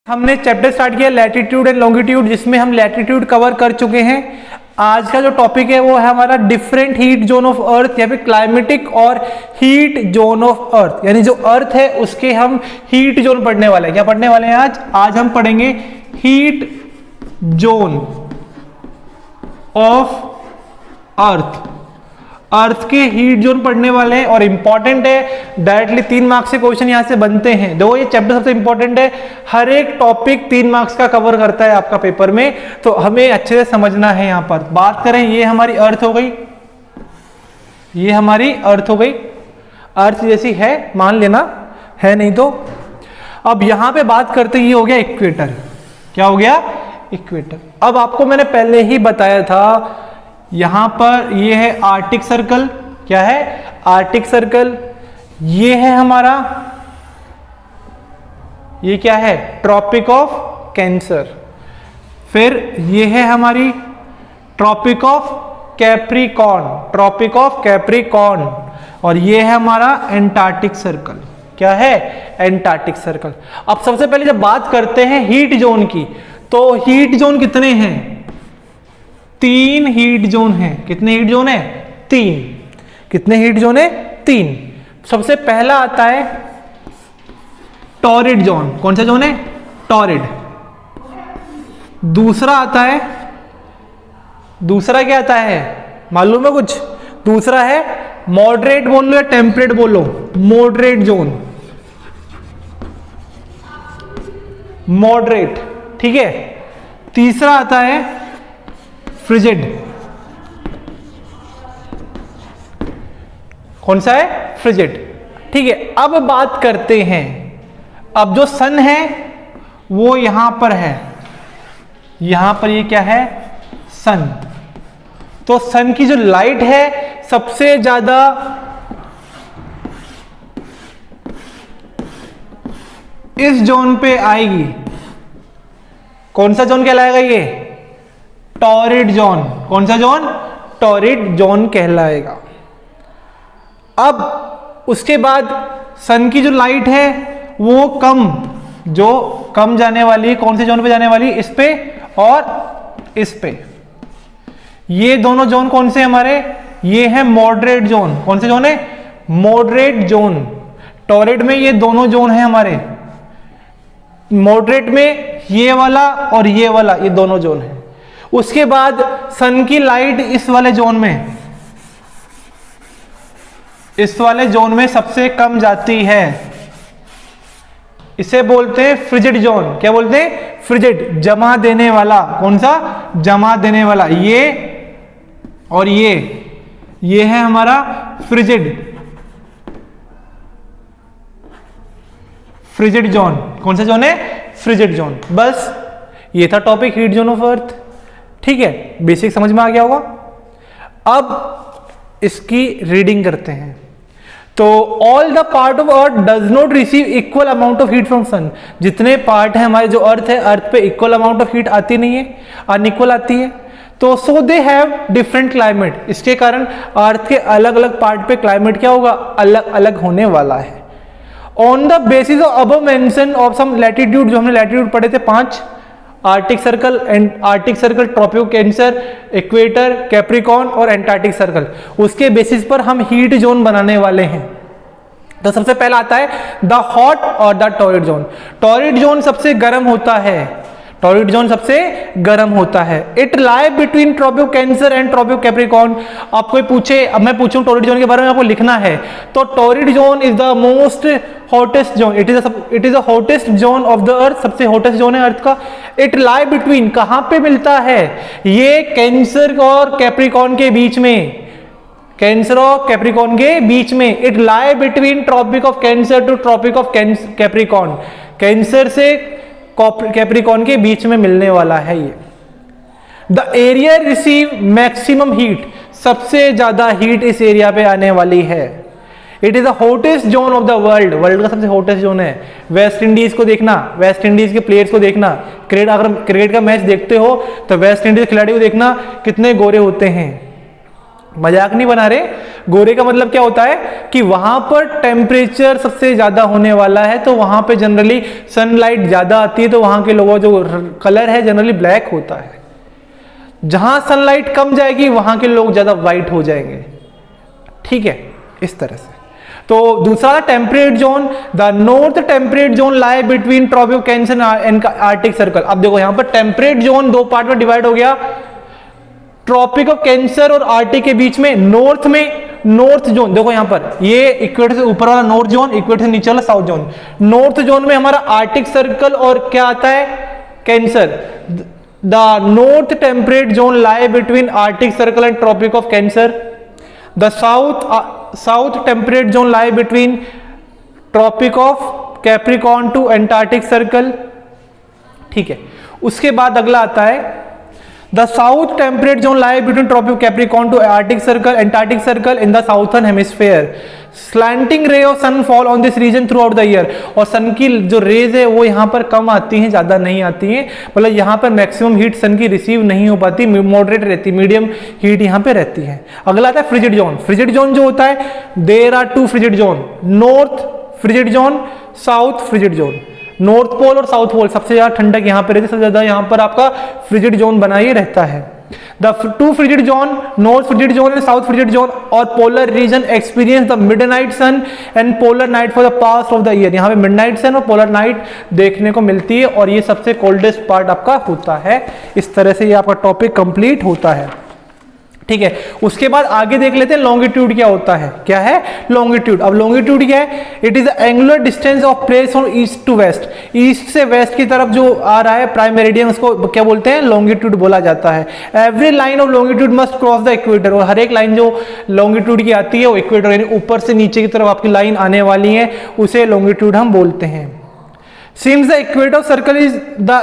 हमने chapter start किया latitude and longitude, जिसमें हम लैटिट्यूड कवर कर चुके हैं। आज का जो टॉपिक है वो है हमारा different heat zone of earth या फिर क्लाइमेटिक और हीट जोन ऑफ अर्थ, यानी जो अर्थ है उसके हम हीट जोन पढ़ने वाले हैं। क्या पढ़ने वाले हैं आज हम पढ़ेंगे हीट जोन ऑफ अर्थ के हीट जोन पढ़ने वाले हैं और इंपॉर्टेंट है। डायरेक्टली 3 मार्क्स से क्वेश्चन यहां से बनते हैं। देखो ये चैप्टर सबसे इंपॉर्टेंट है, हर एक टॉपिक 3 मार्क्स का कवर करता है आपका पेपर में, तो हमें अच्छे से समझना है। यहां पर बात करें, ये हमारी अर्थ हो गई, ये हमारी अर्थ हो गई, अर्थ जैसी है मान लेना, है नहीं तो। अब यहां पे बात करते ये हो गया इक्वेटर। क्या हो गया? इक्वेटर। अब आपको मैंने पहले ही बताया था, यहां पर ये है आर्टिक सर्कल। क्या है? Arctic Circle. ये है हमारा, ये क्या है? Tropic of Cancer. फिर ये है हमारी Tropic of Capricorn, Tropic of Capricorn. और ये है हमारा एंटार्क्टिक सर्कल। क्या है? Antarctic Circle. अब सबसे पहले जब बात करते हैं हीट जोन की, तो हीट जोन कितने हैं? 3 हीट जोन है। कितने हीट जोन है? 3। कितने हीट जोन है? 3। सबसे पहला आता है टॉरिड जोन। कौन सा जोन है? टॉरिड। दूसरा आता है, दूसरा क्या आता है मालूम है कुछ? दूसरा है मॉडरेट बोल लो या टेम्परेट बोलो, मॉडरेट जोन, मॉडरेट। ठीक है। तीसरा आता है फ्रिजिड। कौन सा है? फ्रिजिड। ठीक है। अब बात करते हैं, अब जो सन है वो यहां पर है, यहां पर ये क्या है? सन। तो सन की जो लाइट है सबसे ज्यादा इस जोन पे आएगी। कौन सा जोन कहलाएगा? ये टॉरिड जोन। कौन सा जोन? टॉरिड जोन कहलाएगा। अब उसके बाद सन की जो लाइट है वो कम जाने वाली, कौन से जोन पे जाने वाली? इस पे और इस पे। ये दोनों जोन कौन से हमारे? ये है मॉडरेट जोन। कौन से जोन है? Moderate zone. टॉरिड में ये दोनों जोन है हमारे, मॉडरेट में ये वाला और ये वाला, ये दोनों जोन है। उसके बाद सन की लाइट इस वाले जोन में, इस वाले जोन में सबसे कम जाती है। इसे बोलते हैं फ्रिजिड जोन। क्या बोलते हैं? फ्रिजिड, जमा देने वाला। कौन सा? जमा देने वाला। ये और ये है हमारा फ्रिजिड, फ्रिजिड जोन। कौन सा जोन है? Frigid zone. बस ये था topic heat zone of earth. ठीक है, बेसिक समझ में आ गया होगा। अब इसकी रीडिंग करते हैं। तो all the part of earth does not receive equal amount of heat from sun. जितने पार्ट है हमारे जो अर्थ है, अर्थ पे इक्वल अमाउंट ऑफ हीट आती नहीं है, अनइक्वल आती है। तो सो दे हैव डिफरेंट क्लाइमेट। इसके कारण अर्थ के अलग अलग पार्ट पे क्लाइमेट क्या होगा? अलग अलग होने वाला है। On the basis of above mention of some latitude, जो हमने लैटिट्यूड पढ़े थे 5, Arctic Circle, Arctic Circle, Tropic of Cancer, equator, Capricorn और एंटार्क्टिक सर्कल, उसके बेसिस पर हम हीट जोन बनाने वाले हैं। तो सबसे पहला आता है द हॉट और the torrid zone. Torrid zone सबसे गर्म होता है, टॉरिड जोन सबसे गर्म होता है। It lie between Tropic of Cancer and Tropic of Capricorn. आप कोई पूछे, अब मैं पूछूं टॉरिड जोन के बारे में, आपको लिखना है। तो torrid zone is the most hottest zone, it is the hottest zone of the earth, सबसे हॉटेस्ट जोन है अर्थ का। इट लाई बिटवीन, कहां पे मिलता है? ये कैंसर और कैप्रिकॉर्न के बीच में, कैंसर और कैप्रिकॉर्न के बीच में। It lie between Tropic of Cancer to Tropic of Capricorn, Cancer से कैप्रिकॉर्न के बीच में मिलने वाला है ये। The area receive maximum heat, सबसे ज्यादा हीट इस एरिया पे आने वाली है। It is the hottest zone of the world, world का सबसे हॉटेस्ट जोन है। वेस्ट इंडीज को देखना, वेस्ट इंडीज के प्लेयर्स को देखना, अगर क्रिकेट का मैच देखते हो तो वेस्ट इंडीज खिलाड़ी को देखना कितने गोरे होते हैं। मजाक नहीं बना रहे। गोरे का मतलब क्या होता है कि वहां पर टेम्परेचर सबसे ज्यादा होने वाला है, तो वहां पे जनरली सनलाइट ज्यादा आती है, तो वहां के लोगों जो कलर है जनरली ब्लैक होता है। जहां सनलाइट कम जाएगी वहां के लोग ज्यादा व्हाइट हो जाएंगे, ठीक है, इस तरह से। तो दूसरा temperate zone, the north temperate zone lie between Tropic of Cancer and Arctic Circle. अब देखो यहां पर टेम्परेट जोन दो पार्ट में डिवाइड हो गया, ट्रॉपिक ऑफ कैंसर और आर्टिक के बीच में नॉर्थ में नॉर्थ जोन, देखो यहां पर ये इक्वेटर से ऊपर वाला नॉर्थ जोन, इक्वेटर से नीचे वाला साउथ जोन। नॉर्थ जोन में हमारा आर्टिक सर्कल और क्या आता है, Cancer. The north temperate zone lie between Arctic Circle and Tropic of Cancer. The south temperate zone lie between Tropic of Capricorn to Antarctic Circle, ठीक है। उसके बाद अगला आता है the south temperate zone lie between Tropic Capricorn to Arctic Circle Antarctic Circle in the southern hemisphere. Slanting ray of sun fall on this region throughout the year. और sun की जो रेज है वो यहाँ पर कम आती हैं, ज्यादा नहीं आती हैं, मतलब यहाँ पर मैक्सिमम हीट सन की रिसीव नहीं हो पाती, मॉडरेट रहती, मीडियम हीट यहाँ पे रहती है। अगला आता है फ्रिजिड जोन। फ्रिजिड जोन जो होता है, there are two frigid zone, north frigid zone, south frigid zone. North Pole और साउथ पोल सबसे ज्यादा ठंडक यहाँ पे रहती है, सबसे ज्यादा यहाँ पर आपका फ्रिजिड जोन बना ही रहता है। The two frigid zone, north frigid zone and south frigid zone और polar region experience the midnight sun and polar night for the past of the year. यहाँ पे मिडनाइट सन और पोलर नाइट देखने को मिलती है और ये सबसे कोल्डेस्ट पार्ट आपका होता है। इस तरह से ये आपका टॉपिक कंप्लीट होता है, ठीक है। उसके बाद आगे देख लेते हैं लॉन्गिट्यूड क्या होता है। क्या है लॉन्गिट्यूड? अब लॉन्गिट्यूड क्या है? It is the angular distance of place from east to west. East से वेस्ट की तरफ जो आ रहा है प्राइम मेरिडियन, उसको क्या बोलते हैं? लॉन्गिट्यूड बोला जाता है। Every line of longitude must cross the equator. और हर एक लाइन जो लॉन्गिट्यूड की आती है वो इक्वेटर यानी ऊपर से नीचे की तरफ आपकी लाइन आने वाली है, उसे लॉन्गिट्यूड हम बोलते हैं। Since the equator circle is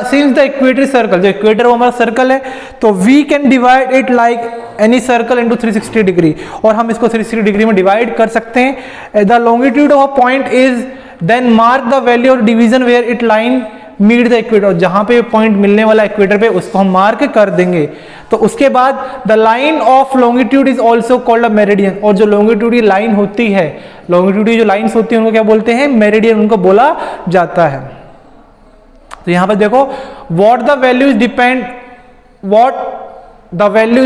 since the equator circle, जो इक्वेटर वो हमारा सर्कल है, तो we can divide it like any circle into 360 degree, और हम इसको 360 डिग्री में डिवाइड कर सकते हैं। The longitude of a point is then mark the value of division where it line meet the equator। जहां पे पॉइंट मिलने वाला इक्वेटर पे उसको हम मार्क कर देंगे। तो उसके बाद the line of longitude is also called a meridian. और जो लॉन्गिट्यूड की लाइन होती है, लॉन्गिट्यूड की जो लाइन्स होती है उनको क्या बोलते हैं? मेरिडियन उनको बोला जाता है। तो यहां पर देखो what the value is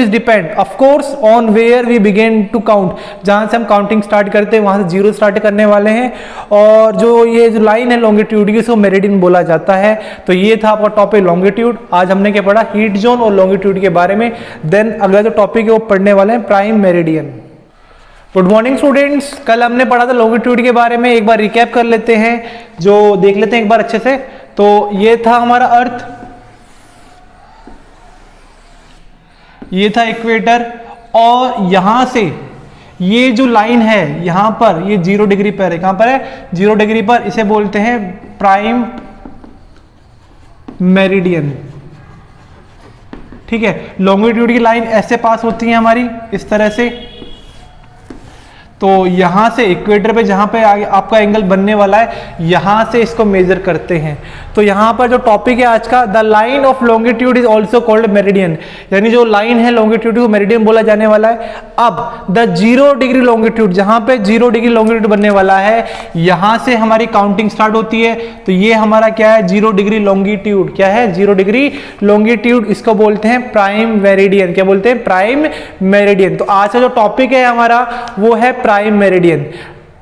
depend of course on where we begin to count। जहां से हम काउंटिंग स्टार्ट करते हैं वहां से जीरो स्टार्ट करने वाले हैं, और जो ये जो लाइन है लॉन्गिट्यूड की उसको मेरिडियन बोला जाता है। तो ये था आपका टॉपिक लॉन्गिट्यूड। आज हमने क्या पढ़ा? हीट जोन और लॉन्गिट्यूड के बारे में। देन अगला जो टॉपिक है वो पढ़ने वाले हैं prime meridian. Good morning students, कल हमने पढ़ा था लॉन्गिट्यूड के बारे में, एक बार रिकैप कर लेते हैं, जो देख लेते हैं एक बार अच्छे से। तो ये था हमारा अर्थ, ये था इक्वेटर, और यहां से ये जो लाइन है यहां पर ये 0 डिग्री पर है। कहां पर है? 0 डिग्री पर। इसे बोलते हैं प्राइम मेरिडियन, ठीक है। लॉन्गिट्यूड की लाइन ऐसे पास होती है हमारी इस तरह से। तो यहां से इक्वेटर पे जहां पे आपका एंगल बनने वाला है, यहां से इसको मेजर करते हैं। तो यहां पर जो टॉपिक है आज का, the line of longitude is also called meridian, यानी जो लाइन है लॉन्गिट्यूड को मेरिडियन बोला जाने वाला है। अब द 0 डिग्री लॉन्गिट्यूड, जहां पे 0 डिग्री लॉन्गिट्यूड बनने वाला है, यहां से हमारी काउंटिंग स्टार्ट होती है। तो ये हमारा क्या है? 0 डिग्री लॉन्गिट्यूड। क्या है? 0 डिग्री लॉन्गिट्यूड। इसको बोलते हैं प्राइम मेरिडियन। क्या बोलते हैं? Prime meridian. तो आज का जो टॉपिक है हमारा वो है prime meridian.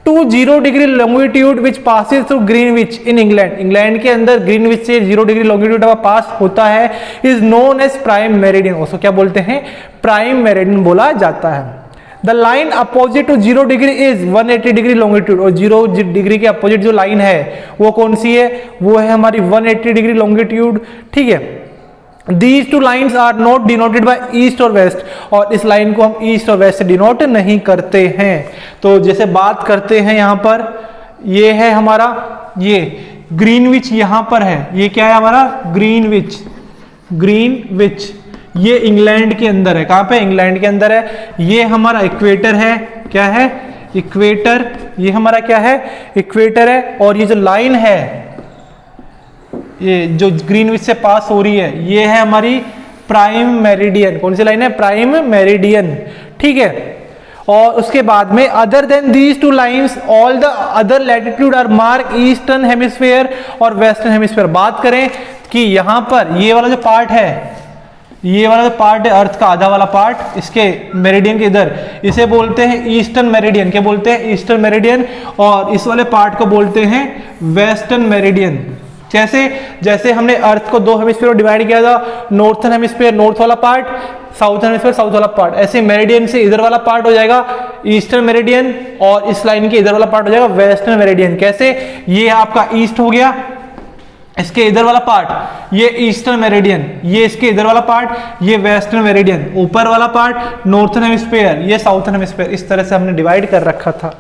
To 0 degree longitude which passes through Greenwich in England. England के अंदर ग्रीनविच से 0 डिग्री लॉन्गिट्यूड का पास होता है, is known as prime meridian. उसको क्या बोलते हैं? प्राइम मेरिडियन बोला जाता है। The line opposite to 0 degree is 180 degree longitude. और 0 डिग्री के अपोजिट जो लाइन है वो कौन सी है? वो है हमारी 180 डिग्री लॉन्गिट्यूड, ठीक है। These two lines are not denoted by east और west, और इस लाइन को हम ईस्ट और वेस्ट से डिनोट नहीं करते हैं। तो जैसे बात करते हैं यहाँ पर, ये है हमारा ये ग्रीनविच, यहाँ पर है ये क्या है हमारा? ग्रीनविच। ग्रीनविच ये इंग्लैंड के अंदर है। कहाँ पे? इंग्लैंड के अंदर है। ये हमारा इक्वेटर है। क्या है? इक्वेटर। ये हमारा क्या है? इक्वेटर है। और ये जो लाइन है, ये जो ग्रीनविच से पास हो रही है, ये है हमारी प्राइम मेरिडियन। कौन सी लाइन है? प्राइम मेरिडियन, ठीक है। और उसके बाद में other than these two lines all the other latitude are mark eastern hemisphere और वेस्टर्न हेमिस्फीयर। बात करें कि यहां पर ये वाला जो पार्ट है, ये वाला जो पार्ट है अर्थ का आधा वाला पार्ट, इसके मेरिडियन के इधर, इसे बोलते हैं ईस्टर्न मेरिडियन। क्या बोलते हैं? Eastern meridian. और इस वाले पार्ट को बोलते हैं वेस्टर्न मेरिडियन। जैसे जैसे हमने अर्थ को दो हेमिस्फीयर में डिवाइड किया था, नॉर्थर्न हेमिस्फीयर नॉर्थ वाला पार्ट, साउथर्न हेमिस्फीयर साउथ वाला पार्ट, ऐसे मेरिडियन से इधर वाला पार्ट हो जाएगा ईस्टर्न मेरिडियन और इस लाइन के इधर वाला पार्ट हो जाएगा वेस्टर्न मेरिडियन। कैसे? ये आपका ईस्ट हो गया, इसके इधर वाला पार्ट ये ईस्टर्न मेरिडियन, ये इसके इधर वाला पार्ट ये वेस्टर्न मेरिडियन, ऊपर वाला पार्ट नॉर्थर्न हेमिस्फीयर, ये साउथर्न हेमिस्फीयर। इस तरह से हमने डिवाइड कर रखा था।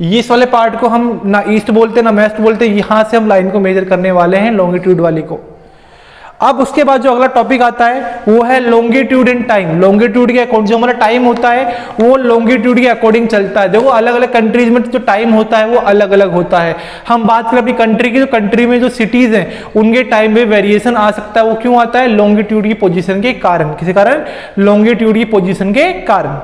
ये इस वाले पार्ट को हम ना ईस्ट बोलते ना वेस्ट बोलते, यहां से हम लाइन को मेजर करने वाले हैं लॉन्गिट्यूड वाली को। अब उसके बाद जो अगला टॉपिक आता है वो है लॉन्गिट्यूड इन टाइम। लॉन्गिट्यूड के अकॉर्डिंग जो हमारा टाइम होता है वो लॉन्गिट्यूड के अकॉर्डिंग चलता है। देखो अलग अलग कंट्रीज में जो टाइम होता है वो अलग अलग होता है। हम बात करें अपनी कंट्री की, तो कंट्री में जो सिटीज हैं उनके टाइम में वेरिएशन आ सकता है। वो क्यों आता है? लॉन्गिट्यूड की पोजीशन के कारण। किसी कारण? लॉन्गिट्यूड की पोजीशन के कारण।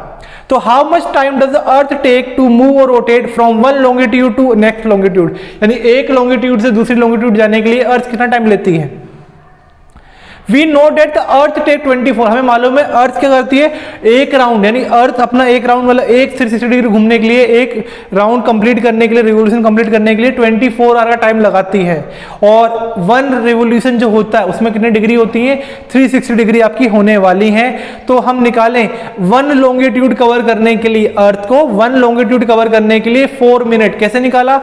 तो how much time does the earth take to move और rotate from one longitude to next longitude, यानी एक लॉन्गिट्यूड से दूसरी लॉन्गिट्यूड जाने के लिए अर्थ कितना टाइम लेती है? We know that the earth take 24, हमें मालूम है अर्थ क्या करती है, एक राउंड, यानी अर्थ अपना एक राउंड वाला एक 360 डिग्री घूमने के लिए, एक राउंड कंप्लीट करने के लिए, रिवोल्यूशन कंप्लीट करने के लिए 24 आवर का टाइम लगाती है। और वन रिवोल्यूशन जो होता है उसमें कितनी डिग्री होती है? 360 डिग्री आपकी होने वाली है। तो हम निकालें वन लॉन्गिट्यूड कवर करने के लिए, अर्थ को वन लॉन्गिट्यूड कवर करने के लिए 4 मिनट। कैसे निकाला?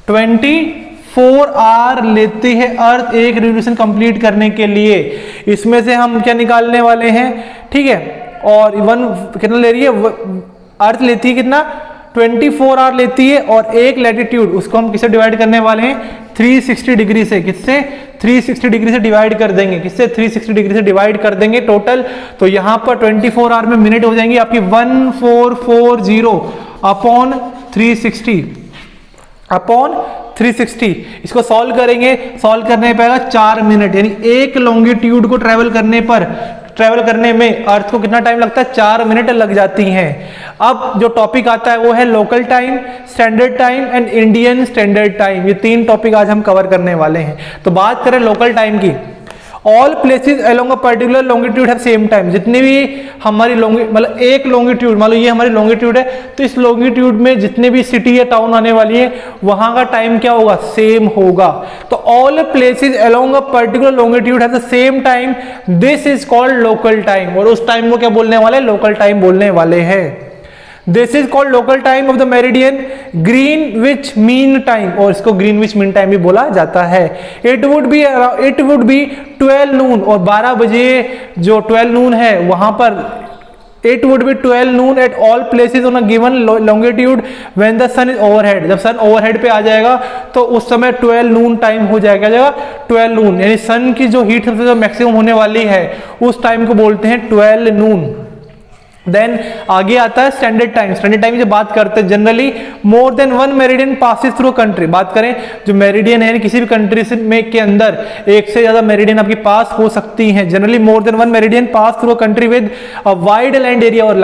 24 आवर लेती है अर्थ एक रिवोल्यूशन कंप्लीट करने के लिए। इसमें से हम क्या निकालने वाले हैं? ठीक है, और वन कितना ले रही है? अर्थ लेती है कितना? 24 आवर लेती है। और एक लैटिट्यूड उसको हम किससे डिवाइड करने वाले हैं? 360 डिग्री से। किससे? 360 डिग्री से डिवाइड कर देंगे। किससे? 360 डिग्री से डिवाइड कर देंगे टोटल। तो यहां पर 24 आवर में मिनट हो जाएंगे आपकी 1440 अपॉन 360। इसको सॉल्व करेंगे, सॉल्व करने पे आएगा 4 मिनट, यानी एक लॉन्गिट्यूड को ट्रेवल करने में अर्थ को कितना टाइम लगता है? 4 मिनट लग जाती हैं। अब जो टॉपिक आता है वो है local time, standard time and Indian standard time. ये 3 टॉपिक आज हम कवर करने वाले हैं। तो बात करें लोकल टाइम की, all places along a particular longitude have same time. जितने भी हमारी मतलब एक लॉन्गिट्यूड, मान लो ये हमारी लॉन्गिट्यूड है, तो इस लॉन्गिट्यूड में जितने भी सिटी या टाउन आने वाली है वहां का टाइम क्या होगा? सेम होगा। तो all places along a particular longitude have the same time, this is called local time. और उस टाइम को क्या बोलने वाले हैं? लोकल टाइम बोलने वाले हैं। This is called local time of the meridian, Greenwich mean time, और इसको ग्रीनविच मीन टाइम भी बोला जाता है। इट वुड बी 12 नून, और 12 बजे जो 12 नून है वहां पर it would be 12 noon at all places on a given longitude when the sun is overhead। जब सन ओवरहेड पे आ जाएगा तो उस समय 12 नून टाइम हो जाएगा। 12 नून, यानी सन की जो हीट सबसे मैक्सिमम होने वाली है उस टाइम को बोलते हैं 12 नून। देन आगे आता है स्टैंडर्ड टाइम। स्टैंडर्ड टाइम की बात करते हैं, generally more than one meridian passes through country. बात करें जो मेरिडियन है किसी भी कंट्री से में के अंदर एक से ज्यादा मेरिडियन आपकी पास हो सकती हैं। Generally more than one meridian pass through country with a wide land area, और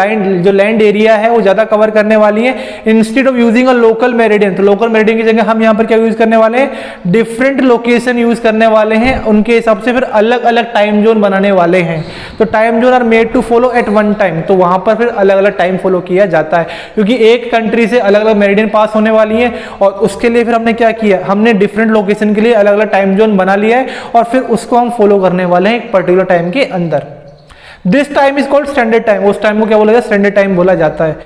जो लैंड एरिया है वो ज्यादा कवर करने वाली है। Instead of using a local meridian, तो लोकल मेरिडियन की जगह हम यहाँ पर क्या यूज करने वाले हैं? डिफरेंट लोकेशन यूज करने वाले हैं। उनके हिसाब से फिर अलग अलग टाइम जोन बनाने वाले हैं। तो time zone are made to follow at one time, तो वहां पर फिर अलग अलग टाइम फॉलो किया जाता है, क्योंकि एक कंट्री से अलग अलग मेरिडियन पास होने वाली है। और उसके लिए फिर हमने क्या किया? हमने डिफरेंट लोकेशन के लिए अलग अलग टाइम जोन बना लिया है और फिर उसको हम फॉलो करने वाले हैं एक पर्टिकुलर टाइम के अंदर। This time is called standard time. उस टाइम को क्या बोला जाता है? स्टैंडर्ड टाइम बोला जाता है।